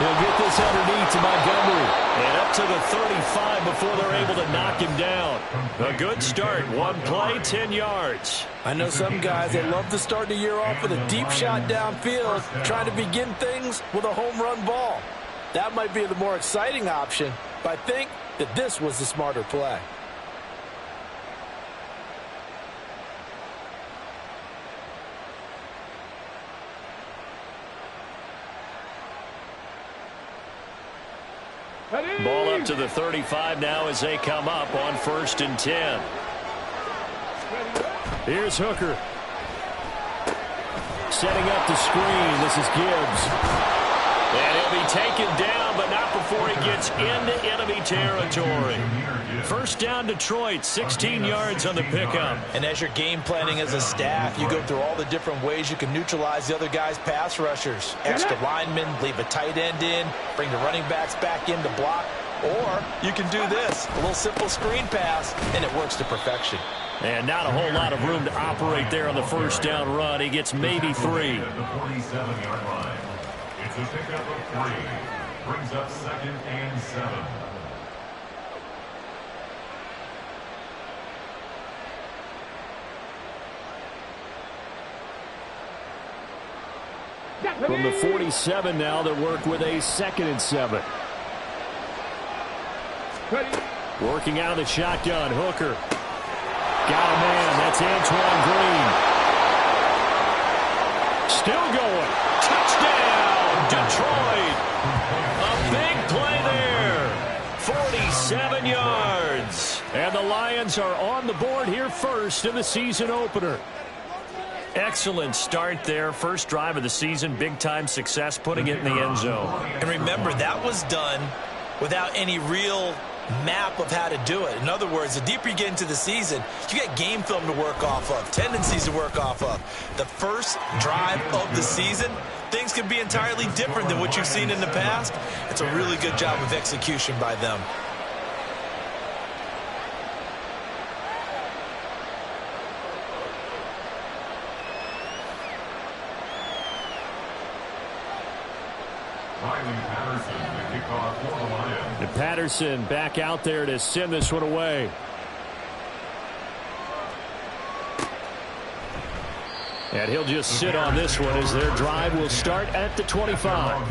He'll get this underneath to Montgomery. And up to the 35 before they're able to knock him down. A good start. One play, 10 yards. I know some guys that love to start the year off with a deep shot downfield, trying to begin things with a home run ball. That might be the more exciting option, but I think that this was the smarter play. Ball up to the 35 now as they come up on 1st and 10. Here's Hooker. Setting up the screen. This is Gibbs. And he'll be taken down, but not before he gets into enemy territory. First down, Detroit, 16 yards on the pickup. And as you're game planning as a staff, you go through all the different ways you can neutralize the other guy's pass rushers. Extra linemen, leave a tight end in, bring the running backs back in to block. Or you can do this, a little simple screen pass, and it works to perfection. And not a whole lot of room to operate there on the first down run. He gets maybe 3. At the 47-yard line. It's a pickup of 3. Brings up 2nd and 7. From the 47 now, they work with a 2nd and 7. Working out of the shotgun, Hooker. Got a man. That's Antoine Green. Still going. Touchdown, Detroit. A big play there. 47 yards. And the Lions are on the board here first in the season opener. Excellent start there. First drive of the season. Big-time success putting it in the end zone. And remember, that was done without any real map of how to do it. In other words, the deeper you get into the season, you get game film to work off of, tendencies to work off of. The first drive of the season, things can be entirely different than what you've seen in the past. It's a really good job of execution by them. And Patterson back out there to send this one away. And he'll just sit on this one as their drive will start at the 25.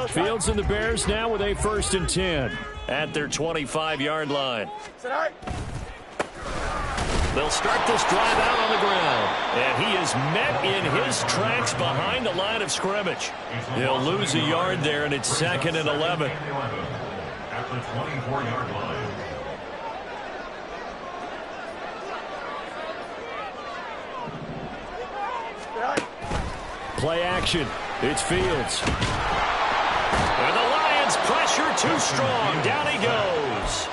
Fields and the Bears now with a 1st and 10 at their 25-yard line. They'll start this drive out on the ground. And he is met in his tracks behind the line of scrimmage. He'll lose a yard there, and it's 2nd and 11. At the 24-yard line. Play action. It's Fields. And the Lions pressure too strong. Down he goes.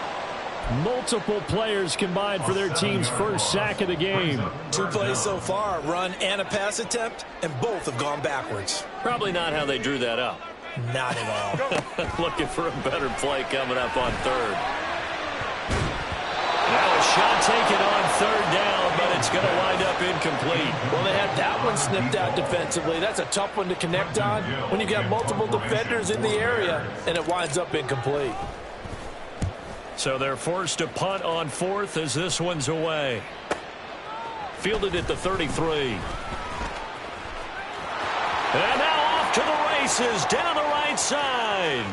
Multiple players combined for their team's first sack of the game. 2 plays so far, run and a pass attempt, and both have gone backwards. Probably not how they drew that up. Not at all. Looking for a better play coming up on 3rd. Now a shot taken on 3rd down, but it's going to wind up incomplete. Well, they had that one snipped out defensively. That's a tough one to connect on when you've got multiple defenders in the area, and it winds up incomplete. So they're forced to punt on 4th as this one's away. Fielded at the 33. And now off to the races down the right side.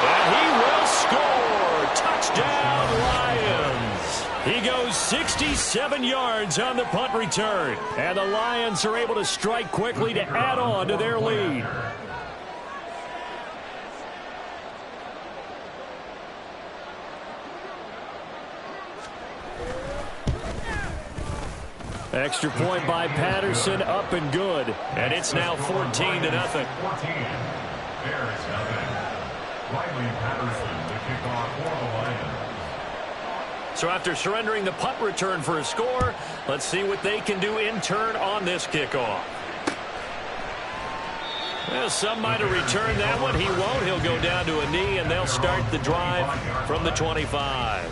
And he will score. Touchdown, Lions. He goes 67 yards on the punt return. And the Lions are able to strike quickly to add on to their lead. Extra point by Patterson, up and good. And it's now 14-0. 14. Bears nothing. Riley Patterson, the kickoff for the Lions. So after surrendering the punt return for a score, let's see what they can do in turn on this kickoff. Well, some might have returned that one. He won't. He'll go down to a knee, and they'll start the drive from the 25.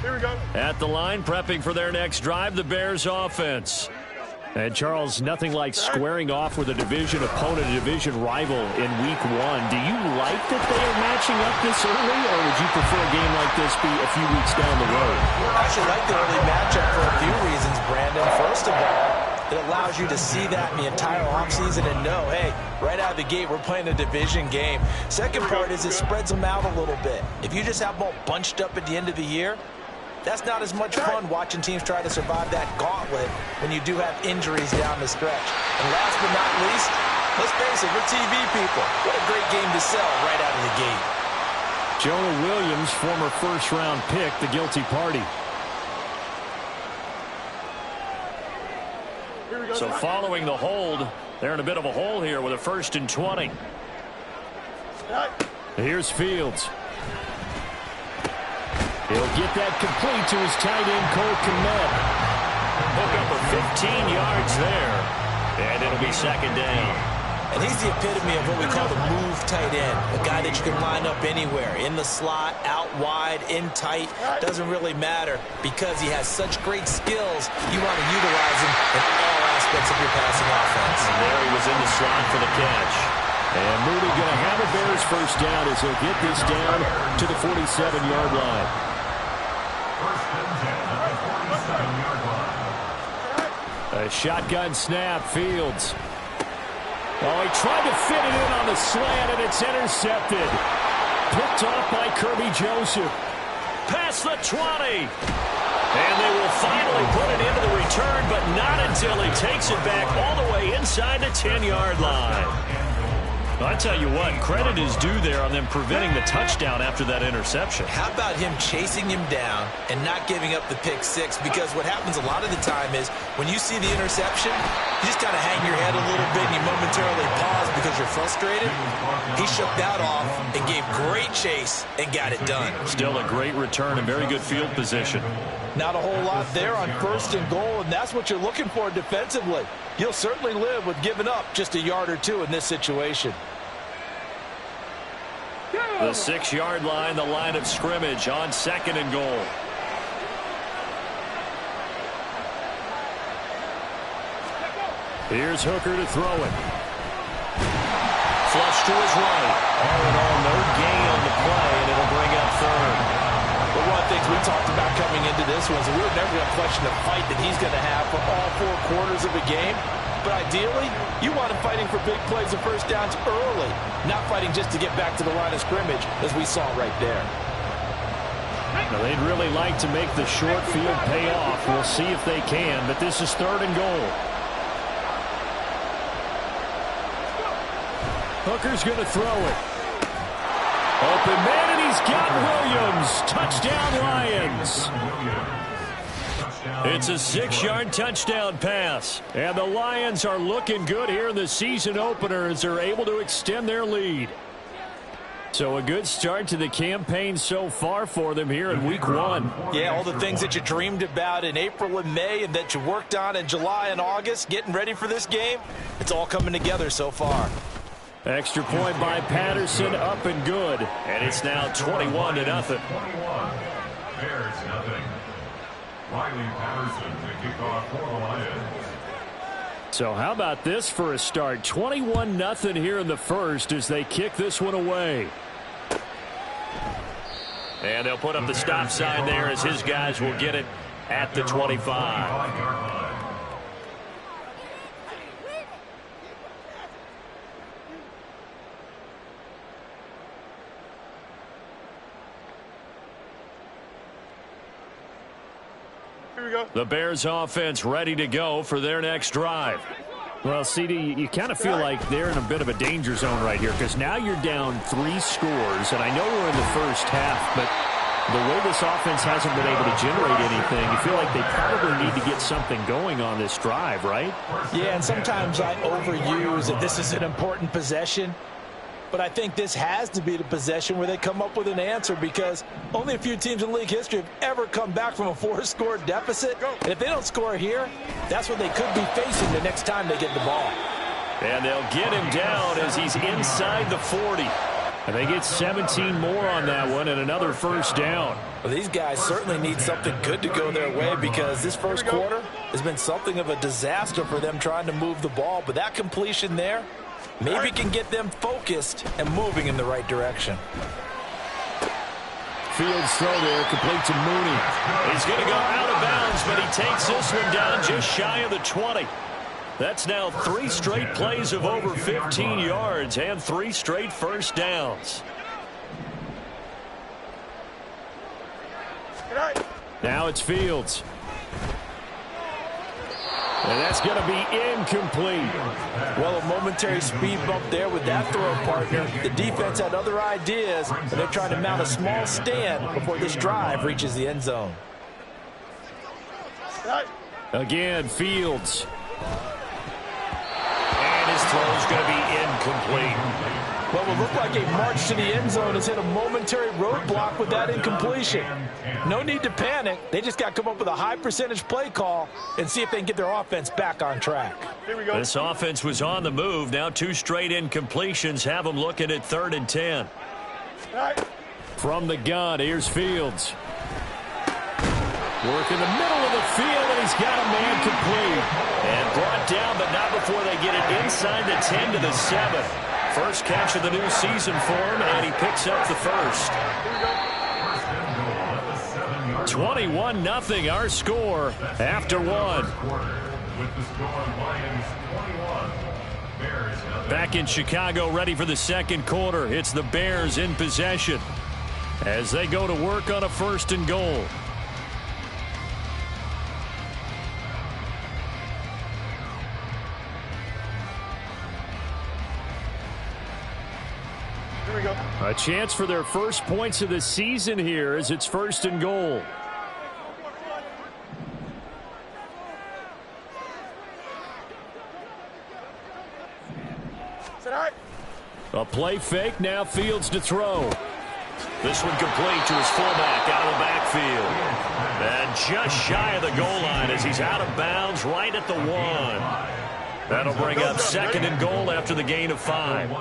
Here we go. At the line, prepping for their next drive, the Bears offense. And, Charles, nothing like squaring off with a division opponent, a division rival in Week 1. Do you like that they are matching up this early, or would you prefer a game like this be a few weeks down the road? I actually like the early matchup for a few reasons, Brandon. First of all, it allows you to see that in the entire offseason and know, hey, right out of the gate, we're playing a division game. Second part is it spreads them out a little bit. If you just have them all bunched up at the end of the year, that's not as much fun watching teams try to survive that gauntlet when you do have injuries down the stretch. And last but not least, let's face it, we're TV people. What a great game to sell right out of the gate. Jonah Williams, former first-round pick, the guilty party. So following the hold, they're in a bit of a hole here with a 1st and 20. Here's Fields. He'll get that complete to his tight end, Cole Kmet. Hook up for 15 yards there, and it'll be 2nd down. And he's the epitome of what we call the move tight end, a guy that you can line up anywhere, in the slot, out wide, in tight, doesn't really matter because he has such great skills. You want to utilize him in all aspects of your passing offense. And there he was in the slot for the catch. And Mooney going to have a Bears 1st down as he'll get this down to the 47-yard line. A shotgun snap, Fields. Oh, he tried to fit it in on the slant, and it's intercepted. Picked off by Kirby Joseph. Past the 20. And they will finally put it into the return, but not until he takes it back all the way inside the 10-yard line. I tell you what, credit is due there on them preventing the touchdown after that interception. How about him chasing him down and not giving up the pick six? Because what happens a lot of the time is when you see the interception, you just kind of hang your head a little bit and you momentarily pause because you're frustrated. He shook that off and gave great chase and got it done. Still a great return and very good field position. Not a whole lot there on 1st and goal, and that's what you're looking for defensively. You'll certainly live with giving up just a yard or two in this situation. The 6-yard line, the line of scrimmage on 2nd and goal. Here's Hooker to throw it. Flush to his right. All in all, no gain on the play, and it'll bring up 3rd. But one of the things we talked about coming into this one is that we were never going to question the fight that he's going to have for all 4 quarters of the game. But ideally, you want him fighting for big plays and 1st downs early, not fighting just to get back to the line of scrimmage, as we saw right there. Now, they'd really like to make the short field pay off. We'll see if they can, but this is 3rd and goal. Hooker's going to throw it. Open man, and he's got Williams. Touchdown, Lions. It's a 6-yard touchdown pass. And the Lions are looking good here in the season opener as they're able to extend their lead. So a good start to the campaign so far for them here in Week 1. Yeah, all the things that you dreamed about in April and May and that you worked on in July and August, getting ready for this game, it's all coming together so far. Extra point by Patterson, up and good. And it's now 21-0. 21. Bears nothing. Riley Patterson to kick off for the Lions. So how about this for a start? 21-0 here in the 1st as they kick this one away. And they'll put up the stop sign there as his guys will get it at the 25. The Bears offense ready to go for their next drive. Well, CD, you kind of feel like they're in a bit of a danger zone right here because now you're down 3 scores, and I know we're in the first half, but the way this offense hasn't been able to generate anything, you feel like they probably need to get something going on this drive, right? Yeah, and sometimes I overuse that this is an important possession. But I think this has to be the possession where they come up with an answer, because only a few teams in league history have ever come back from a 4-score deficit. And if they don't score here, that's what they could be facing the next time they get the ball. And they'll get him down as he's inside the 40. And they get 17 more on that one and another first down. Well, these guys certainly need something good to go their way, because this first quarter has been something of a disaster for them trying to move the ball. But that completion there maybe can get them focused and moving in the right direction. Fields throw there, complete to Mooney. He's going to go out of bounds, but he takes this one down just shy of the 20. That's now 3 straight plays of over 15 yards and 3 straight first downs. Now it's Fields. And that's going to be incomplete. Well, a momentary speed bump there with that throw, partner. The defense had other ideas, and they're trying to mount a small stand before this drive reaches the end zone. Again, Fields. And his throw is going to be incomplete. Well, it looked like a march to the end zone has hit a momentary roadblock with that incompletion. No need to panic. They just got to come up with a high percentage play call and see if they can get their offense back on track. Here we go. This offense was on the move. Now 2 straight incompletions have them looking at 3rd and 10. From the gun, here's Fields. Work in the middle of the field, and he's got a man complete. And brought down, but not before they get it inside the 10 to the 7. First catch of the new season for him, and he picks up the first. 21-0 our score after 1. Back in Chicago, ready for the second quarter. It's the Bears in possession as they go to work on a 1st and goal. A chance for their first points of the season here as it's 1st and goal. A play fake, now Fields to throw. This one complete to his fullback out of the backfield. And just shy of the goal line as he's out of bounds right at the 1. That'll bring up 2nd and goal after the gain of 5.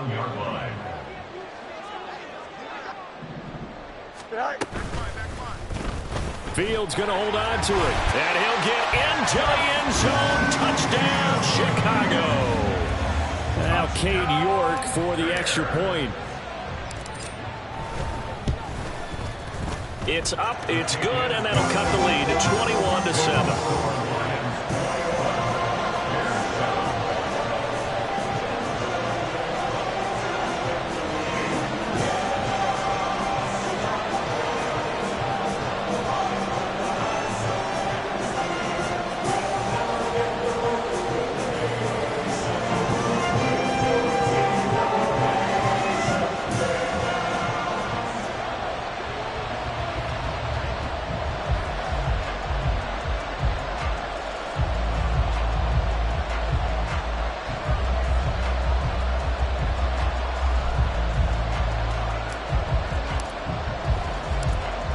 Fields going to hold on to it. And he'll get into the end zone. Touchdown, Chicago. Now Cade York for the extra point. It's up, it's good, and that'll cut the lead to 21-7.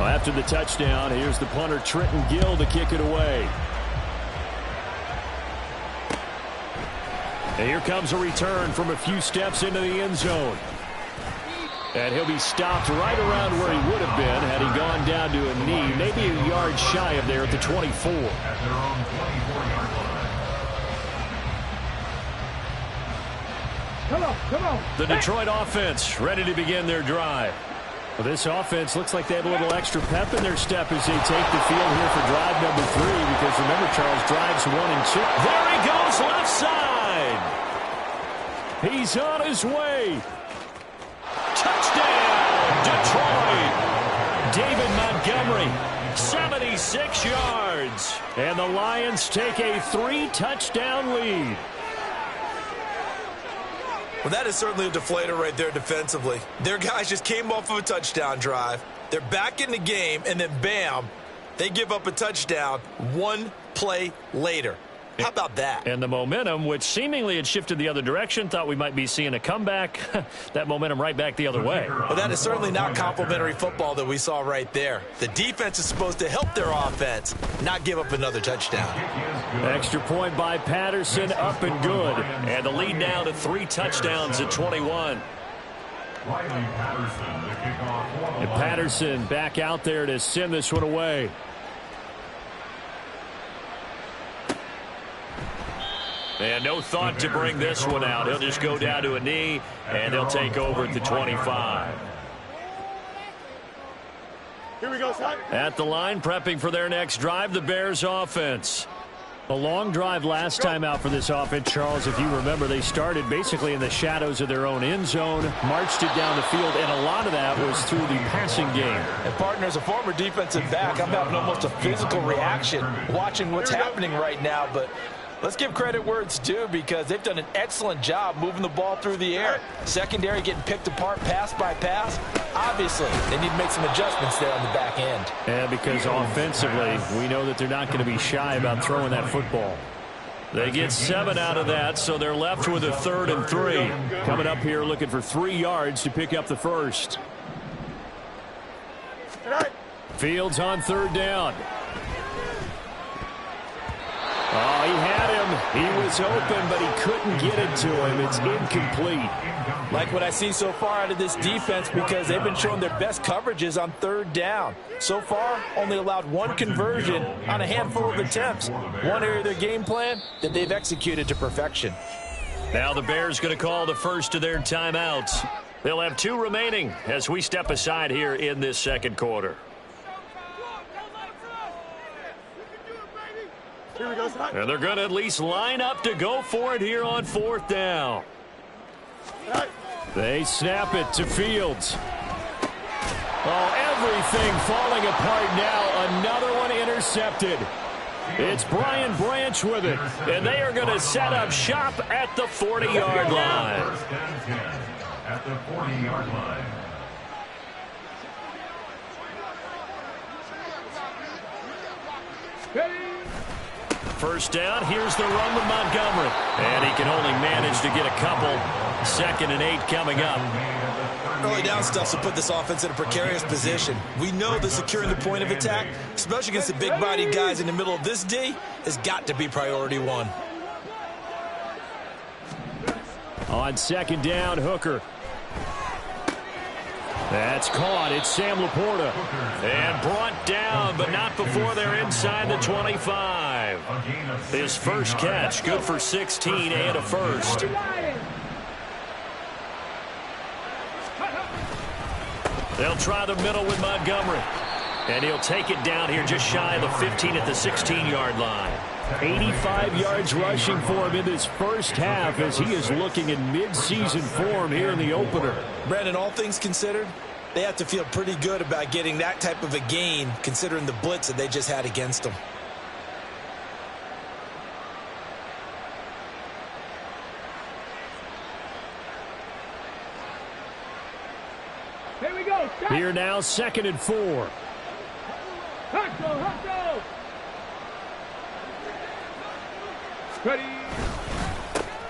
After the touchdown, here's the punter Trenton Gill to kick it away. And here comes a return from a few steps into the end zone. And he'll be stopped right around where he would have been had he gone down to a knee, maybe a yard shy of there at the 24. Come on. The Detroit offense ready to begin their drive. Well, this offense looks like they have a little extra pep in their step as they take the field here for drive number 3, because remember, Charles, drives 1 and 2. There he goes, left side. He's on his way. Touchdown, Detroit. David Montgomery, 76 yards. And the Lions take a 3-touchdown lead. Well, that is certainly a deflator right there defensively. Their guys just came off of a touchdown drive. They're back in the game, and then bam, they give up a touchdown 1 play later. How about that? And the momentum, which seemingly had shifted the other direction, thought we might be seeing a comeback. That momentum right back the other way. Well, that is certainly not complimentary football that we saw right there. The defense is supposed to help their offense, not give up another touchdown. Extra point by Patterson, up and good. And the lead now to 3 touchdowns at 21. And Patterson back out there to send this one away. And no thought to bring this one out. He'll just go down to a knee, and they'll take over at the 25. Here we go, son. At the line, prepping for their next drive, the Bears offense. A long drive last time out for this offense, Charles. If you remember, they started basically in the shadows of their own end zone, marched it down the field, and a lot of that was through the passing game. And, partner, as a former defensive back, I'm having almost a physical reaction watching what's happening right now. But let's give credit where it's due, because they've done an excellent job moving the ball through the air. Secondary getting picked apart pass by pass. Obviously, they need to make some adjustments there on the back end. Yeah, because offensively, we know that they're not going to be shy about throwing that football. They get 7 out of that, so they're left with a 3rd and 3. Coming up here looking for 3 yards to pick up the first. Fields on 3rd down. Oh, he had him. He was open, but he couldn't get it to him. It's incomplete. Like what I see so far out of this defense, because they've been showing their best coverages on 3rd down. So far, only allowed 1 conversion on a handful of attempts. One area of their game plan that they've executed to perfection. Now the Bears going to call the first of their timeouts. They'll have 2 remaining as we step aside here in this second quarter. And they're going to at least line up to go for it here on 4th down. They snap it to Fields. Oh, everything falling apart now. Another one intercepted. It's Brian Branch with it. And they are going to set up shop at the 40-yard line. At the 40-yard line. First down, here's the run with Montgomery. And he can only manage to get a couple. 2nd and 8 coming up. Early down stuff will put this offense in a precarious position. We know that securing the point of attack, especially against the big-bodied guys in the middle of this D, has got to be priority 1. On 2nd down, Hooker. That's caught. It's Sam Laporta. And brought down, but not before they're inside the 25. His first catch, good for 16 and a first. They'll try the middle with Montgomery. And he'll take it down here just shy of the 15 at the 16-yard line. 85 yards rushing for him in this first half as he is looking in mid-season form here in the opener. Brandon, all things considered, they have to feel pretty good about getting that type of a gain considering the blitz that they just had against them. Here we go. Stop. Here now, 2nd and 4. Hustle. Ready.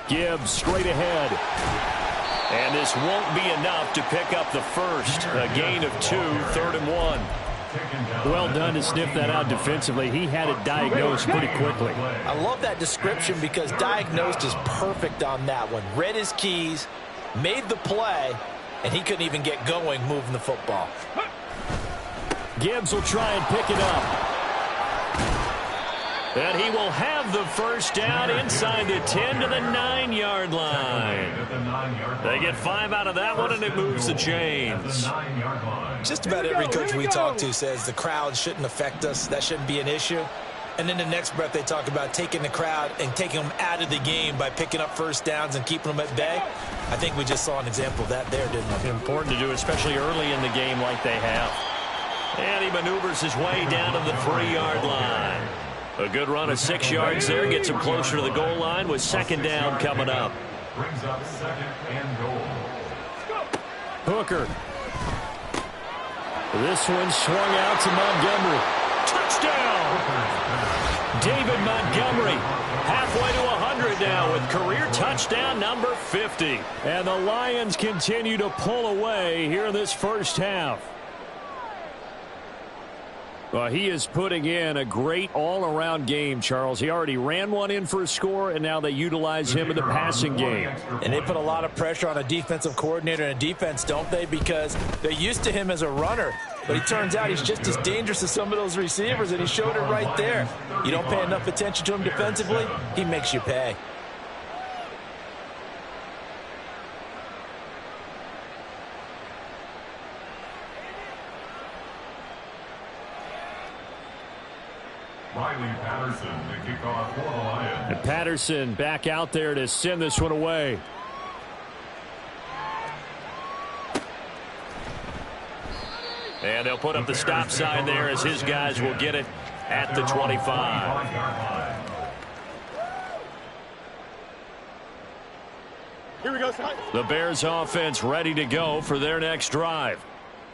Gibbs straight ahead. And this won't be enough to pick up the first. A gain of 2, 3rd and 1. Well done to sniff that out defensively. He had it diagnosed pretty quickly. I love that description because diagnosed is perfect on that one. Read his keys, made the play, and he couldn't even get going moving the football. Gibbs will try and pick it up. And he will have the first down inside the 10 to the 9-yard line. They get 5 out of that one, and it moves the chains. Just about every coach we talk to says the crowd shouldn't affect us. That shouldn't be an issue. And then the next breath they talk about taking the crowd and taking them out of the game by picking up first downs and keeping them at bay. I think we just saw an example of that there, didn't we? Important to do, especially early in the game like they have. And he maneuvers his way down to the 3-yard line. A good run of 6 yards there. Gets him closer to the goal line with 2nd down coming up. Brings up 2nd and goal. Hooker. This one swung out to Montgomery. Touchdown! David Montgomery, halfway to 100 now with career touchdown number 50. And the Lions continue to pull away here in this first half. Well, he is putting in a great all-around game, Charles. He already ran one in for a score, and now they utilize him in the passing game. And they put a lot of pressure on a defensive coordinator and a defense, don't they? Because they're used to him as a runner. But he turns out he's just as dangerous as some of those receivers, and he showed it right there. You don't pay enough attention to him defensively, he makes you pay. Riley Patterson to kick off for the Lions. And Patterson back out there to send this one away. And they'll put up the stop sign there as his guys will get it at the 25. Here we go, Scott. The Bears offense ready to go for their next drive.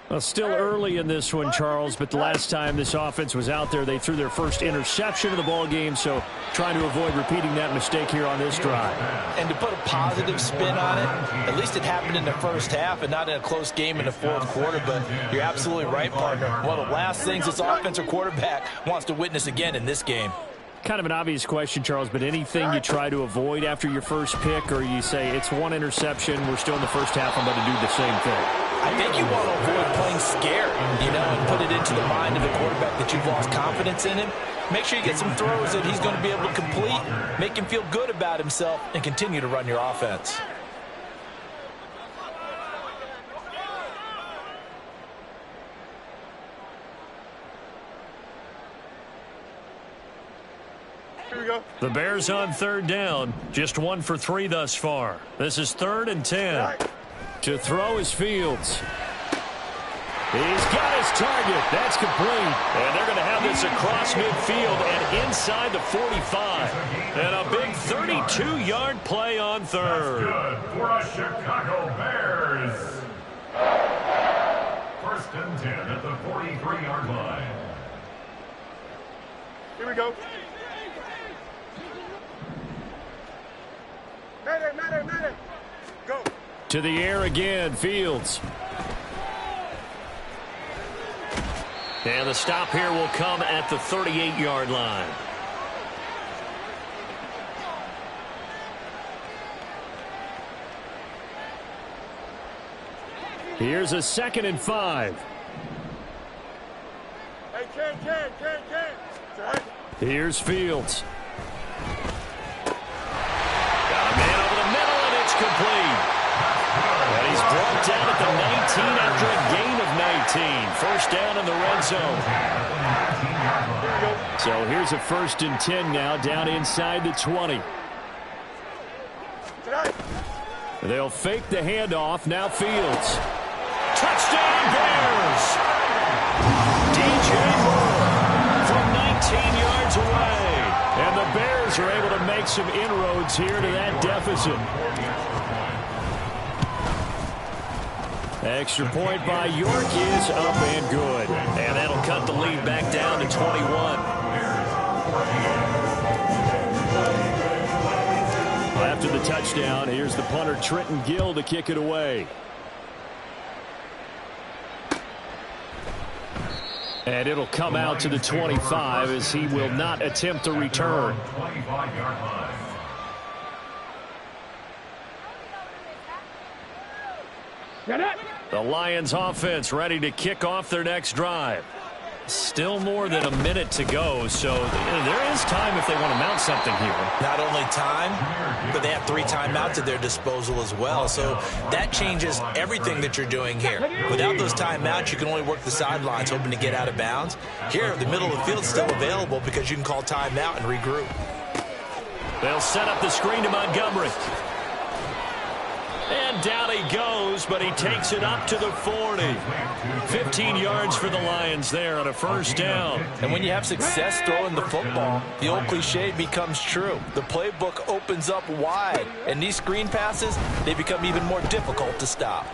Well, still early in this one, Charles, but the last time this offense was out there, they threw their first interception of the ball game, so trying to avoid repeating that mistake here on this drive. And to put a positive spin on it, at least it happened in the first half and not in a close game in the fourth quarter, but you're absolutely right, partner. One of the last things this offensive quarterback wants to witness again in this game. Kind of an obvious question, Charles, but anything you try to avoid after your first pick, or you say it's one interception, we're still in the first half, I'm going to do the same thing? I think you want to avoid playing scared, and put it into the mind of the quarterback that you've lost confidence in him. Make sure you get some throws that he's going to be able to complete, make him feel good about himself, and continue to run your offense. Here we go. The Bears on third down, just 1 for 3 thus far. This is 3rd and 10. To throw is Fields. He's got his target. That's complete. And they're going to have this across midfield and inside the 45. And a big 32-yard play on third. That's good for the Chicago Bears. 1st and 10 at the 43-yard line. Here we go. Matter. Go. To the air again, Fields. And the stop here will come at the 38-yard line. Here's a 2nd and 5. Hey, can. Here's Fields. Got a man over the middle, and it's complete. And he's brought down at the 19 after a gain of 19. First down in the red zone. So here's a 1st and 10 now, down inside the 20. They'll fake the handoff. Now Fields. Touchdown Bears! DJ Moore from 19 yards away. And the Bears are able to make some inroads here to that deficit. Extra point by York is up and good. And that'll cut the lead back down to 21. After the touchdown, here's the punter Trenton Gill to kick it away. And it'll come out to the 25 as he will not attempt a return. The Lions offense ready to kick off their next drive. Still more than a minute to go, so there is time if they want to mount something here. Not only time, but they have 3 timeouts at their disposal as well, so that changes everything that you're doing here. Without those timeouts, you can only work the sidelines hoping to get out of bounds. Here, the middle of the field is still available because you can call timeout and regroup. They'll set up the screen to Montgomery. And down he goes, but he takes it up to the 40. 15 yards for the Lions there on a first down. And when you have success throwing the football, the old cliche becomes true. The playbook opens up wide, and these screen passes, they become even more difficult to stop.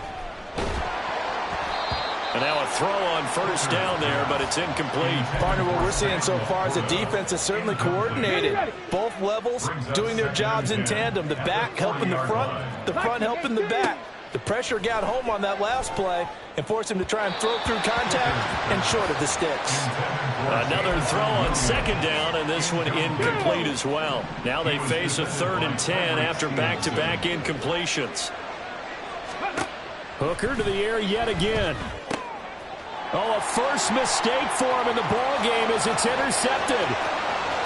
And now a throw on first down there, but it's incomplete. Partner, what we're seeing so far is the defense is certainly coordinated. Both levels doing their jobs in tandem. The back helping the front helping the back. The pressure got home on that last play and forced him to try and throw through contact and short of the sticks. Another throw on second down, and this one incomplete as well. Now they face a 3rd and 10 after back-to-back incompletions. Hooker to the air yet again. Oh, a first mistake for him in the ball game as it's intercepted.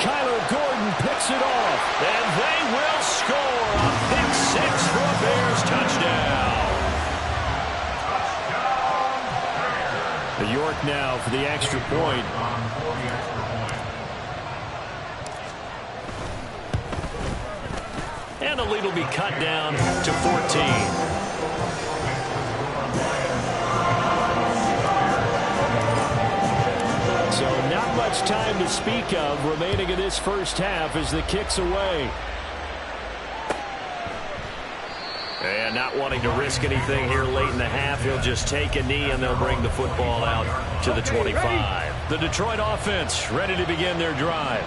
Kyler Gordon picks it off. And they will score a pick 6 for a Bears touchdown. The York now for the extra point. And the lead will be cut down to 14. So not much time to speak of remaining in this first half as the kick's away. And not wanting to risk anything here late in the half, he'll just take a knee and they'll bring the football out to the 25. The Detroit offense ready to begin their drive.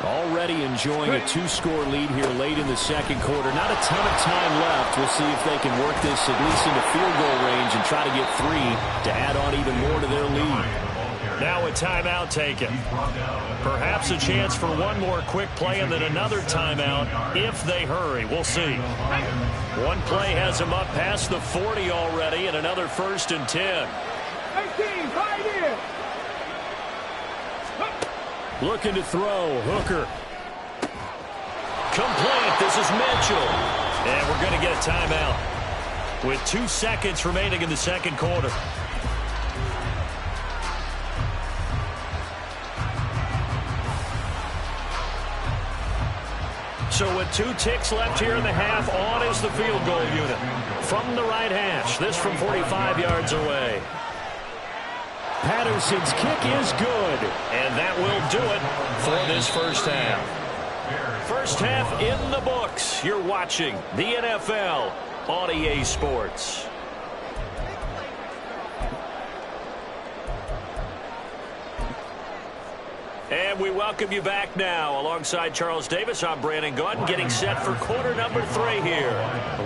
Already enjoying a 2-score lead here late in the second quarter. Not a ton of time left. We'll see if they can work this at least into field goal range and try to get 3 to add on even more to their lead. Now a timeout taken. Perhaps a chance for one more quick play and then another timeout if they hurry. We'll see. One play has them up past the 40 already and another 1st and 10. 18, right here. Looking to throw. Hooker. Complete. This is Mitchell. And we're going to get a timeout with 2 seconds remaining in the second quarter. So with 2 ticks left here in the half, on is the field goal unit. From the right hash, this from 45 yards away. Patterson's kick is good, and that will do it for this first half. First half in the books. You're watching the NFL on EA Sports. And we welcome you back now. Alongside Charles Davis, I'm Brandon Gaudin, getting set for quarter number 3 here.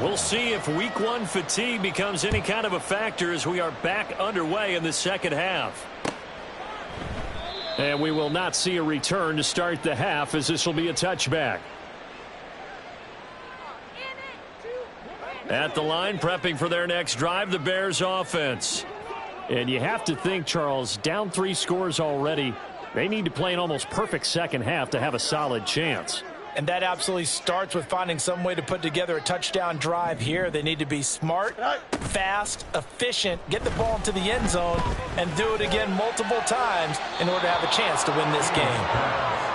We'll see if week 1 fatigue becomes any kind of a factor as we are back underway in the second half. And we will not see a return to start the half as this will be a touchback. At the line, prepping for their next drive, the Bears offense. And you have to think, Charles, down 3 scores already. They need to play an almost perfect second half to have a solid chance. And that absolutely starts with finding some way to put together a touchdown drive here. They need to be smart, fast, efficient, get the ball into the end zone, and do it again multiple times in order to have a chance to win this game.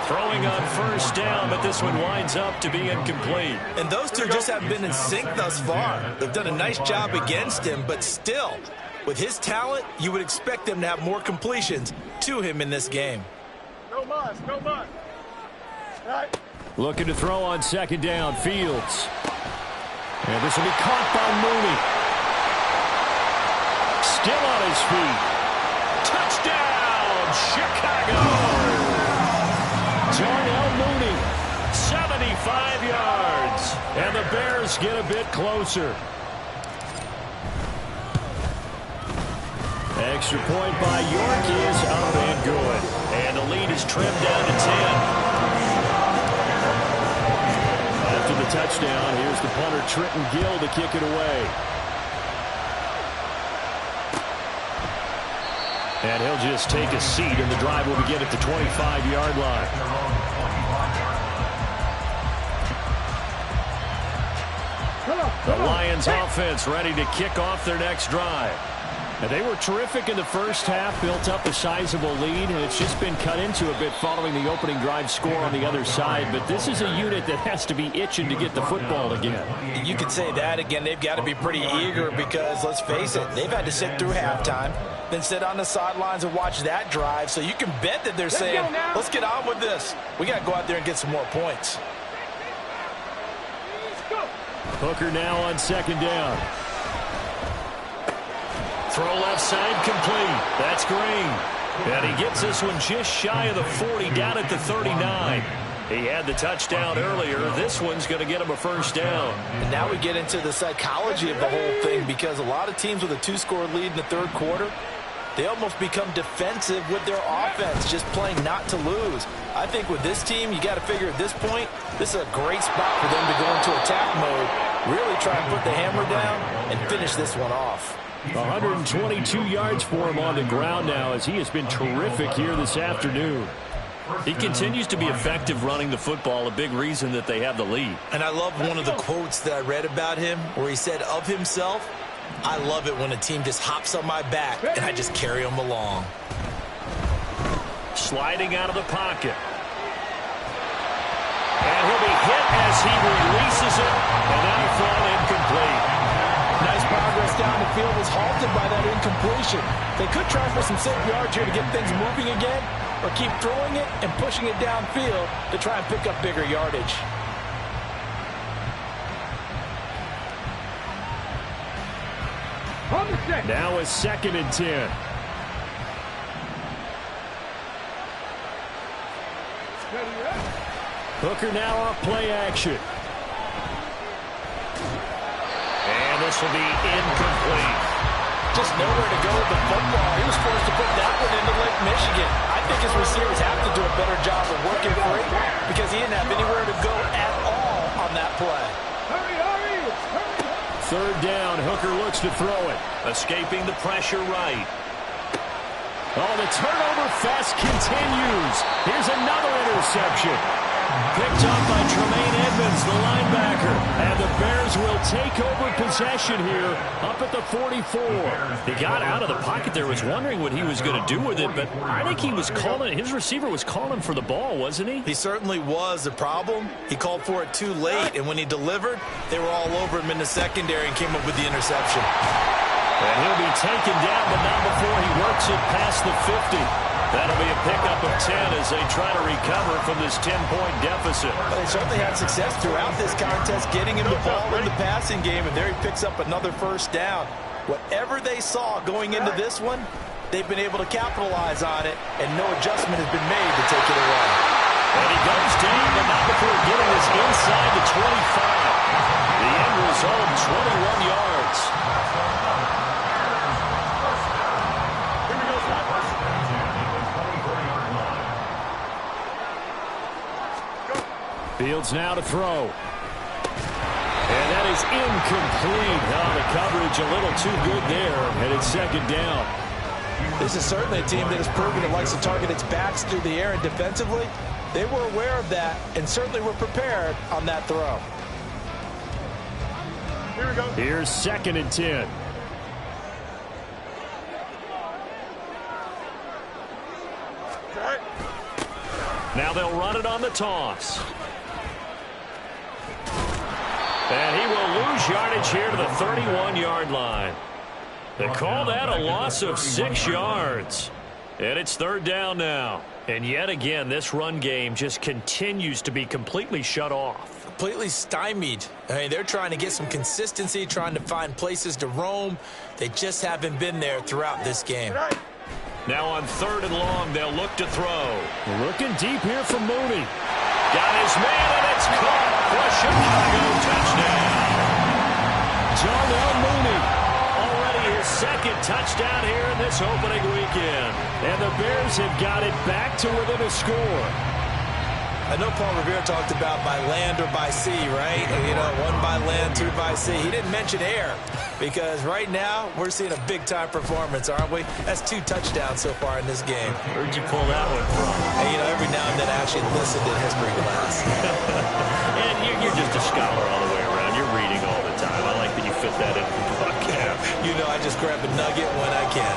Throwing on first down, but this one winds up to be incomplete. And those two just haven't been in sync thus far. They've done a nice job against him, but still, with his talent, you would expect them to have more completions to him in this game. No muss, no muss. Right. Looking to throw on second down, Fields. And this will be caught by Mooney. Still on his feet. Touchdown, Chicago! Darnell Mooney, 75 yards. And the Bears get a bit closer. Extra point by York is up and good. And the lead is trimmed down to 10. After the touchdown, here's the punter, Trenton Gill, to kick it away. And he'll just take a seat, and the drive will begin at the 25-yard line. The Lions offense ready to kick off their next drive. Now, they were terrific in the first half, built up a sizable lead, and it's just been cut into a bit following the opening drive score on the other side. But this is a unit that has to be itching to get the football again. You could say that again. They've got to be pretty eager because, let's face it, they've had to sit through halftime, then sit on the sidelines and watch that drive. So you can bet that they're saying, let's get on with this. We got to go out there and get some more points. Hooker now on second down. Throw left side complete. That's Green. And he gets this one just shy of the 40, down at the 39. He had the touchdown earlier. This one's going to get him a first down. And now we get into the psychology of the whole thing, because a lot of teams with a 2-score lead in the third quarter, they almost become defensive with their offense, just playing not to lose. I think with this team, you got to figure at this point, this is a great spot for them to go into attack mode, really try and put the hammer down and finish this one off. 122 yards for him on the ground now, as he has been terrific here this afternoon. He continues to be effective running the football, a big reason that they have the lead. And I love one of the quotes that I read about him where he said of himself, "I love it when a team just hops on my back and I just carry them along." Sliding out of the pocket. And he'll be hit as he releases it, and that'll fall incomplete. Nice progress down the field, was halted by that incompletion. They could try for some safe yards here to get things moving again, or keep throwing it and pushing it downfield to try and pick up bigger yardage. Now a 2nd and 10. Hooker now off play action. And this will be incomplete. Just nowhere to go with the football. He was forced to put that one into Lake Michigan. I think his receivers have to do a better job of working free, because he didn't have anywhere to go at all on that play. Third down, Hooker looks to throw it. Escaping the pressure right. Oh, the turnover fest continues. Here's another interception. Picked up by Tremaine Edmonds, the linebacker. And the Bears will take over possession here up at the 44. He got out of the pocket there, was wondering what he was going to do with it, but I think he was calling, his receiver was calling for the ball, wasn't he? He certainly was. The problem, he called for it too late, and when he delivered, they were all over him in the secondary and came up with the interception. And he'll be taken down, but not before he works it past the 50. That'll be a pickup of 10 as they try to recover from this 10-point deficit. Well, they certainly had success throughout this contest, getting him the ball in the passing game, and there he picks up another first down. Whatever they saw going into this one, they've been able to capitalize on it, and no adjustment has been made to take it away. And he goes down, but not before getting us inside the 25. The end result, 21 yards. Fields now to throw. And that is incomplete. Oh, the coverage a little too good there, and it's 2nd down. This is certainly a team that has proven it likes to target its backs through the air, and defensively, they were aware of that and certainly were prepared on that throw. Here we go. Here's 2nd and 10. Now they'll run it on the toss. And he will lose yardage here to the 31-yard line. They call that a loss of 6 yards. And it's 3rd down now. And yet again, this run game just continues to be completely shut off. Completely stymied. I mean, they're trying to get some consistency, trying to find places to roam. They just haven't been there throughout this game. Now on 3rd and long, they'll look to throw. Looking deep here for Mooney. Got his man, and it's caught for a Chicago touchdown. Darnell Mooney, already his 2nd touchdown here in this opening weekend. And the Bears have got it back to within a score. I know Paul Revere talked about by land or by sea, right? You know, 1 by land, 2 by sea. He didn't mention air, because right now we're seeing a big-time performance, aren't we? That's 2 touchdowns so far in this game. Where'd you pull that one from? And, you know, every now and then I actually listened in history class. And you're just a scholar all the way around. You're reading all the time. I like that you fit that in the podcast. You know, I just grab a nugget when I can.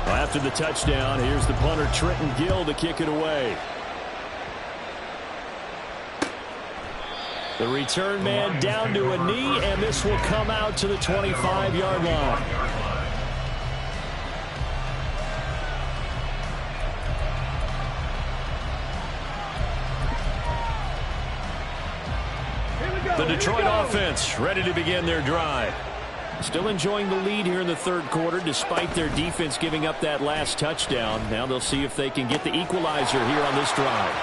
After the touchdown, here's the punter, Trenton Gill, to kick it away. The return man down to a knee, and this will come out to the 25-yard line. The Detroit offense ready to begin their drive. Still enjoying the lead here in the third quarter despite their defense giving up that last touchdown. Now they'll see if they can get the equalizer here on this drive.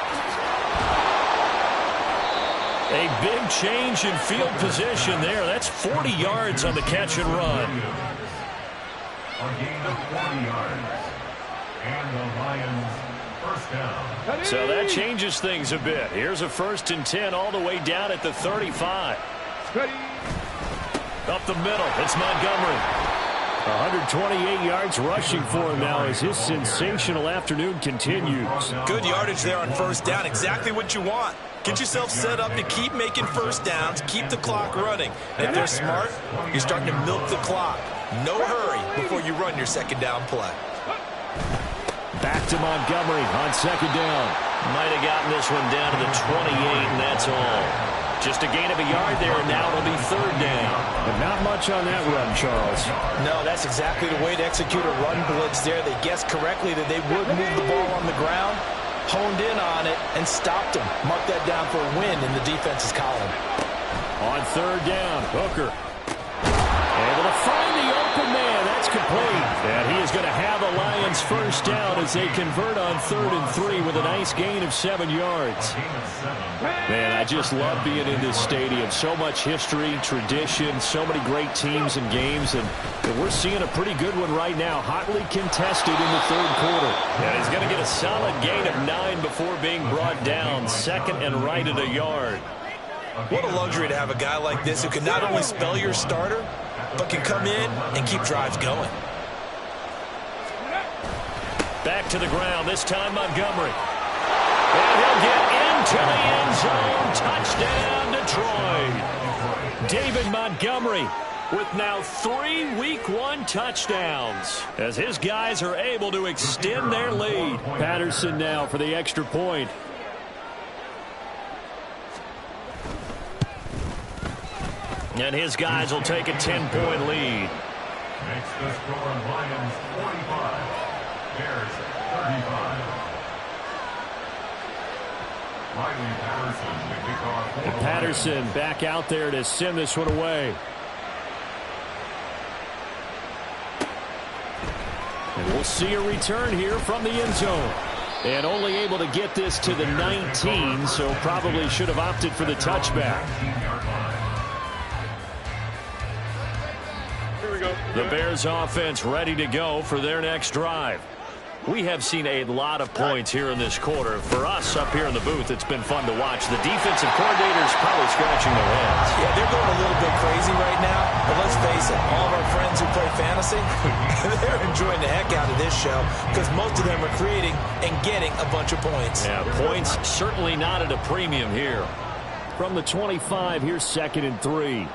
A big change in field position there. That's 40 yards on the catch and run. A gain of 40 yards. And the Lions first down. So that changes things a bit. Here's a 1st and 10 all the way down at the 35. Up the middle, it's Montgomery. 128 yards rushing for him now as his sensational afternoon continues. Good yardage there on 1st down. Exactly what you want. Get yourself set up to keep making 1st downs, keep the clock running. And if they're smart, you're starting to milk the clock. No hurry before you run your 2nd down play. Back to Montgomery on 2nd down. Might have gotten this one down to the 28, and that's all. Just a gain of a yard there, and now it'll be 3rd down. But not much on that run, Charles. No, that's exactly the way to execute a run blitz there. They guessed correctly that they would move the ball on the ground, honed in on it, and stopped them. Mark that down for a win in the defense's column. On 3rd down, Hooker. Able to find the open man. That's complete. And he is going to have a Lions 1st down as they convert on 3rd and 3 with a nice gain of 7 yards. Man, I just love being in this stadium. So much history, tradition, so many great teams and games. And we're seeing a pretty good one right now. Hotly contested in the 3rd quarter. And he's going to get a solid gain of 9 before being brought down. 2nd and right at a yard. What a luxury to have a guy like this who can not only spell your starter, but can come in and keep drives going. Back to the ground, this time Montgomery. And he'll get into the end zone. Touchdown, Detroit. David Montgomery with now 3 Week 1 touchdowns as his guys are able to extend their lead. Patterson now for the extra point. And his guys will take a 10-point lead. Makes the score Lions 45. Bears 35. Riley Patterson to kick off for the Patterson Lions. back out there to send this one away. And we'll see a return here from the end zone. And only able to get this to the 19, so probably should have opted for the touchback. The Bears offense ready to go for their next drive. We have seen a lot of points here in this quarter. For us up here in the booth, it's been fun to watch. The defensive coordinators probably scratching their heads. Yeah, they're going a little bit crazy right now. But let's face it, all of our friends who play fantasy, they're enjoying the heck out of this show because most of them are creating and getting a bunch of points. Yeah, points certainly not at a premium here. From the 25, here's 2nd and 3.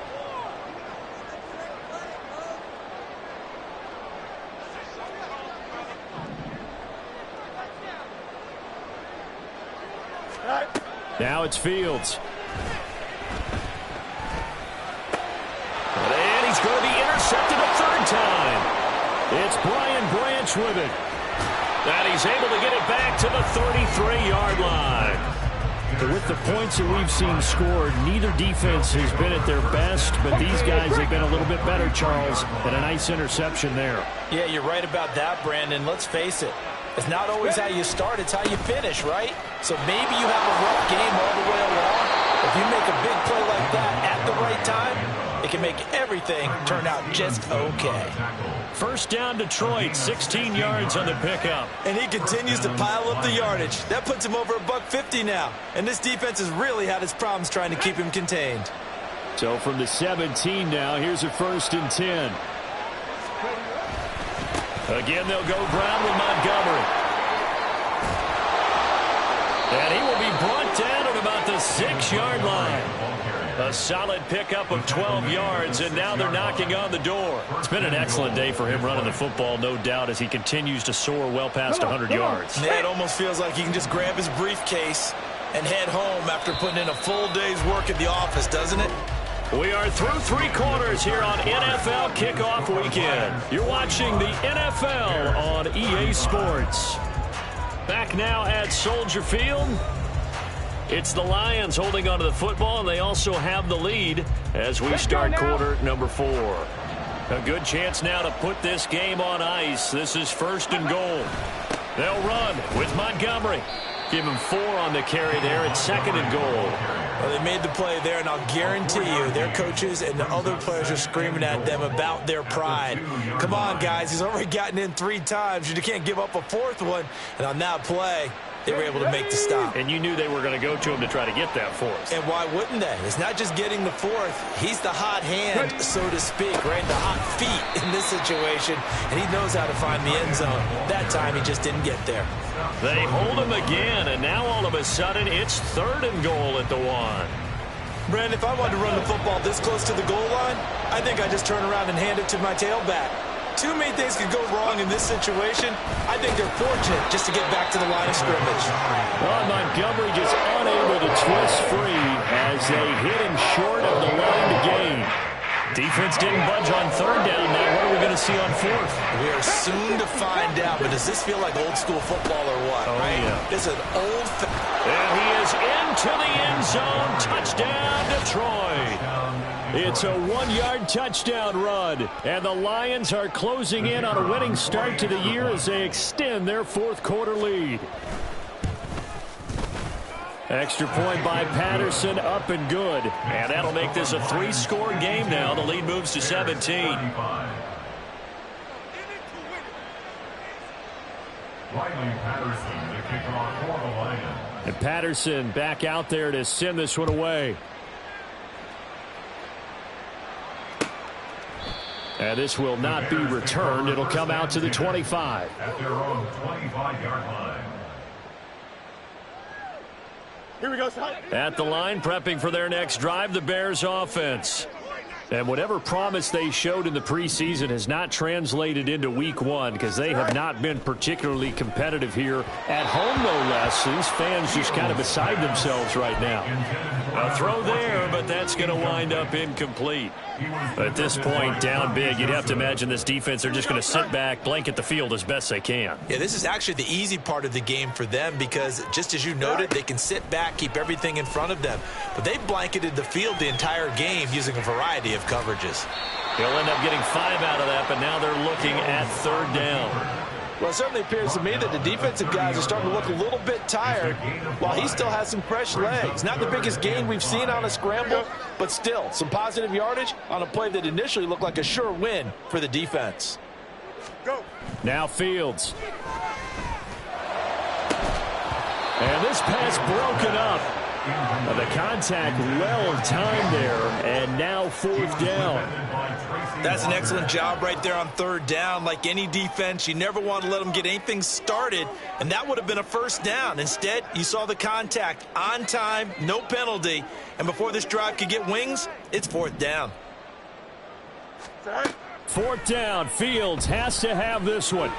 Now it's Fields. And he's going to be intercepted a 3rd time. It's Brian Branch with it. And he's able to get it back to the 33-yard line. With the points that we've seen scored, neither defense has been at their best, but these guys have been a little bit better, Charles, and a nice interception there. Yeah, you're right about that, Brandon. Let's face it. It's not always how you start, it's how you finish, right? So maybe you have a rough game all the way along. If you make a big play like that at the right time, it can make everything turn out just okay. 1st down, Detroit, 16 yards on the pickup. And he continues to pile up the yardage. That puts him over $150 now. And this defense has really had its problems trying to keep him contained. So from the 17 now, here's a 1st and 10. Again, they'll go ground with Montgomery. And he will be brought down at about the 6-yard line. A solid pickup of 12 yards, and now they're knocking on the door. It's been an excellent day for him running the football, no doubt, as he continues to soar well past 100 yards. Yeah, it almost feels like he can just grab his briefcase and head home after putting in a full day's work at the office, doesn't it? We are through 3 quarters here on NFL Kickoff Weekend. You're watching the NFL on EA Sports. Back now at Soldier Field. It's the Lions holding onto the football, and they also have the lead as we start quarter number 4. A good chance now to put this game on ice. This is 1st and goal. They'll run with Montgomery. Give him 4 on the carry there. It's 2nd and goal. Well, they made the play there, and I'll guarantee you their coaches and the other players are screaming at them about their pride. Come on, guys. He's already gotten in 3 times. You can't give up a 4th one. And on that play, they were able to make the stop. And you knew they were going to go to him to try to get that 4th. And why wouldn't they? It's not just getting the 4th. He's the hot hand, so to speak, right? The hot feet in this situation. And he knows how to find the end zone. That time, he just didn't get there. They hold him again, and now all of a sudden, it's 3rd and goal at the 1. Brandon, if I wanted to run the football this close to the goal line, I think I'd just turn around and hand it to my tailback. Too many things could go wrong in this situation. I think they're fortunate just to get back to the line of scrimmage. Well, Montgomery just unable to twist free as they hit him short of the line to gain. Defense didn't budge on 3rd down. Now what are we going to see on 4th? We are soon to find out, but does this feel like old school football or what? Oh, right? Yeah. This is an old... And he is into the end zone. Touchdown, Detroit. It's a 1-yard touchdown run. And the Lions are closing in on a winning start to the year as they extend their 4th quarter lead. Extra point by Patterson, up and good. And that'll make this a 3-score game now. The lead moves to 17. Riley Patterson, the kickoff for the Lions. And Patterson back out there to send this one away. And this will not be returned. It'll come out to the 25. At their own 25-yard line. Here we go, son. At the line, prepping for their next drive, the Bears offense. And whatever promise they showed in the preseason has not translated into week 1 because they have not been particularly competitive here at home, no less. These fans just kind of beside themselves right now. A throw there, but that's going to wind up incomplete. At this point, down big, you'd have to imagine this defense, they're just going to sit back, blanket the field as best they can. Yeah, this is actually the easy part of the game for them because, just as you noted, they can sit back, keep everything in front of them. But they blanketed the field the entire game using a variety of coverages. They'll end up getting 5 out of that, but now they're looking at 3rd down. Well, it certainly appears to me that the defensive guys are starting to look a little bit tired while he still has some fresh legs. Not the biggest gain we've seen on a scramble, but still some positive yardage on a play that initially looked like a sure win for the defense. Go. Now Fields. And this pass broken up. The contact well timed there, and now 4th down. That's an excellent job right there on 3rd down. Like any defense, you never want to let them get anything started, and that would have been a 1st down. Instead, you saw the contact on time, no penalty, and before this drive could get wings, it's 4th down. 4th down, Fields has to have this one.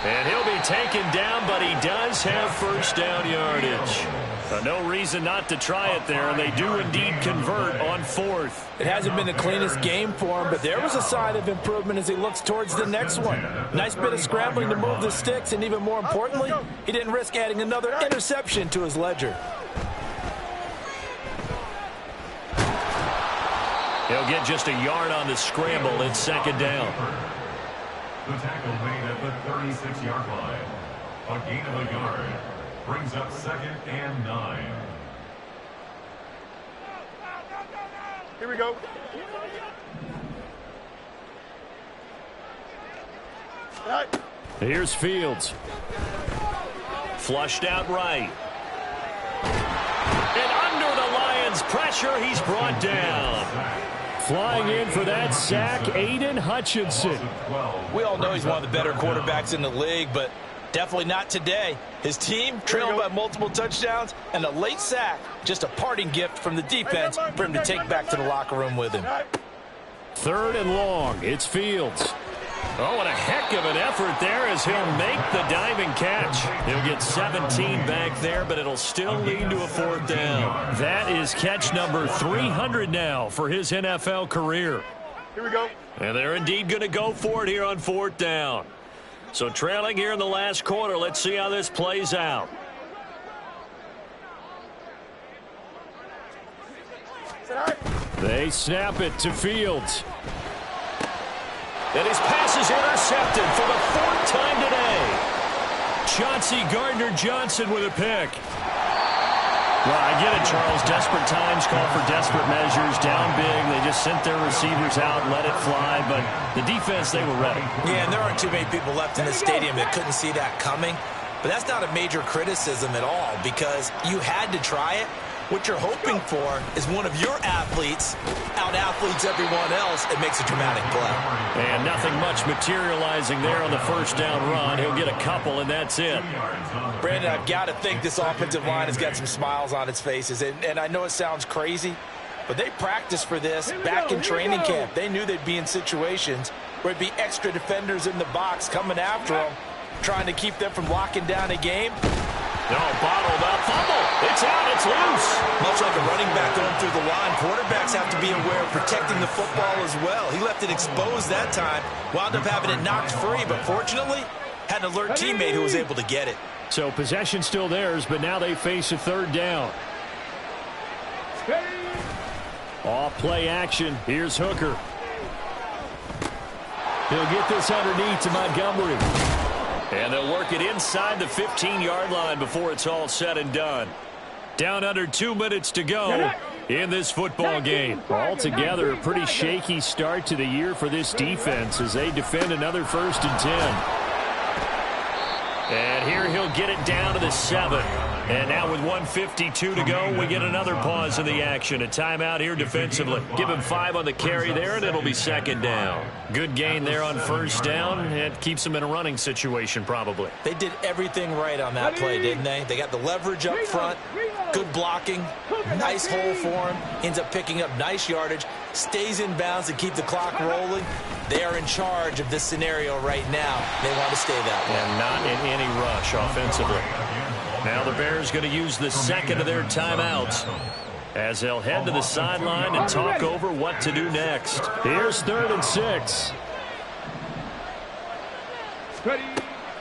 And he'll be taken down, but he does have 1st down yardage. No reason not to try it there, and they do indeed convert on 4th. It hasn't been the cleanest game for him, but there was a sign of improvement as he looks towards the next one. Nice bit of scrambling to move the sticks, and even more importantly, he didn't risk adding another interception to his ledger. He'll get just a yard on the scramble. It's 2nd down. The tackle made at the 36-yard line. A gain of a yard. Brings up 2nd and 9. Here we go. All right. Here's Fields. Flushed out right. And under the Lions' pressure, he's brought down. Flying in for that sack, Aiden Hutchinson. We all know he's one of the better quarterbacks in the league, but definitely not today. His team trailed by multiple touchdowns, and a late sack, just a parting gift from the defense for him to take back to the locker room with him. 3rd and long. It's Fields. Oh, and a heck of an effort there as he'll make the diving catch. He'll get 17 back there, but it'll still lead to a 4th down. That is catch number 300 now for his NFL career. Here we go. And they're indeed going to go for it here on 4th down. So trailing here in the last quarter, let's see how this plays out. They snap it to Fields. And his pass is intercepted for the 4th time today. Chauncey Gardner-Johnson with a pick. Well, I get it, Charles. Desperate times call for desperate measures. Down big, they just sent their receivers out and let it fly. But the defense, they were ready. Yeah, and there aren't too many people left in the stadium that couldn't see that coming. But that's not a major criticism at all because you had to try it. What you're hoping for is one of your athletes out-athletes everyone else and makes a dramatic play. And nothing much materializing there on the first down run. He'll get a couple, and that's it. Brandon, I've got to think this offensive line has got some smiles on its faces. And I know it sounds crazy, but they practiced for this back in training camp. They knew they'd be in situations where it'd be extra defenders in the box coming after them, trying to keep them from locking down a game. No, bottled up. Fumble. It's out. It's loose. Much like a running back going through the line, quarterbacks have to be aware of protecting the football as well. He left it exposed that time, wound up having it knocked free, but fortunately, had an alert teammate who was able to get it. So possession still theirs, but now they face a 3rd down. Off play action. Here's Hooker. He'll get this underneath to Montgomery. And they'll work it inside the 15-yard line before it's all said and done. Down under 2 minutes to go in this football game. Altogether, a pretty shaky start to the year for this defense as they defend another 1st and 10. And here he'll get it down to the 7. And now with 1:52 to go, we get another pause in the action. A timeout here defensively. Give him 5 on the carry there, and it'll be 2nd down. Good gain there on 1st down. It keeps them in a running situation probably. They did everything right on that play, didn't they? They got the leverage up front, good blocking, nice hole for him, ends up picking up nice yardage, stays in bounds to keep the clock rolling. They are in charge of this scenario right now. They want to stay that way. And not in any rush offensively. Now the Bears going to use the 2nd of their timeouts as they'll head to the sideline and talk over what to do next. Here's 3rd and 6.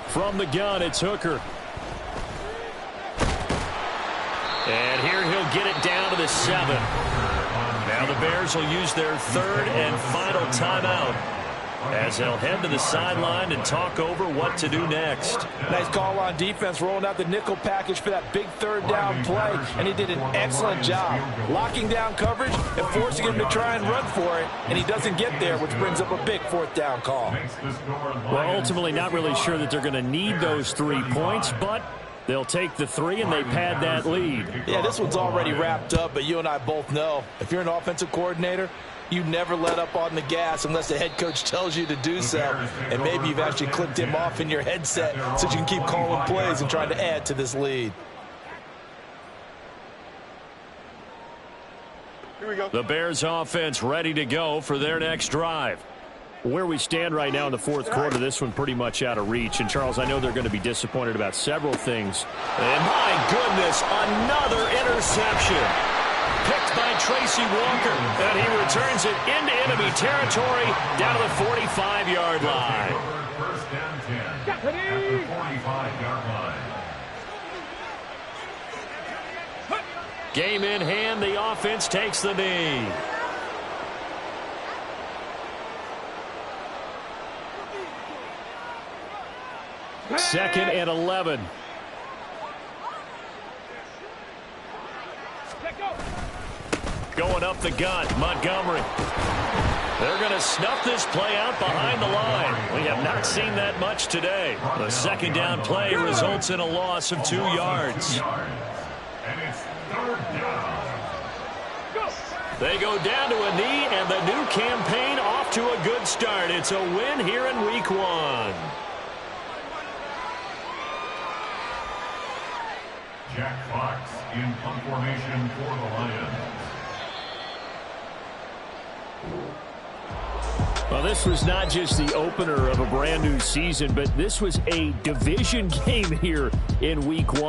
From the gun, it's Hooker. And here he'll get it down to the 7. Now the Bears will use their 3rd and final timeout as they'll head to the sideline and talk over what to do next. Nice call on defense, rolling out the nickel package for that big 3rd down play, and he did an excellent job locking down coverage and forcing him to try and run for it, and he doesn't get there, which brings up a big 4th down call. Well, ultimately not really sure that they're going to need those 3 points, but they'll take the 3 and they pad that lead. Yeah, this one's already wrapped up, but you and I both know if you're an offensive coordinator, you never let up on the gas unless the head coach tells you to do so. And maybe you've actually clicked him off in your headset so you can keep calling plays and trying to add to this lead. Here we go. The Bears offense ready to go for their next drive. Where we stand right now in the 4th quarter, this one pretty much out of reach. And, Charles, I know they're going to be disappointed about several things. And, my goodness, another interception. Picked by Tracy Walker, and he returns it into enemy territory down to the 45-yard line. 1st down 10 at the 45-yard line. Game in hand, the offense takes the knee. Second and 11. Going up the gut, Montgomery. They're going to snuff this play out behind the line. We have not seen that much today. The 2nd down play results in a loss of 2 yards. And it's 3rd down. They go down to a knee, and the new campaign off to a good start. It's a win here in Week 1. Jack Fox in punt formation for the Lions. Well, this was not just the opener of a brand new season, but this was a division game here in Week 1.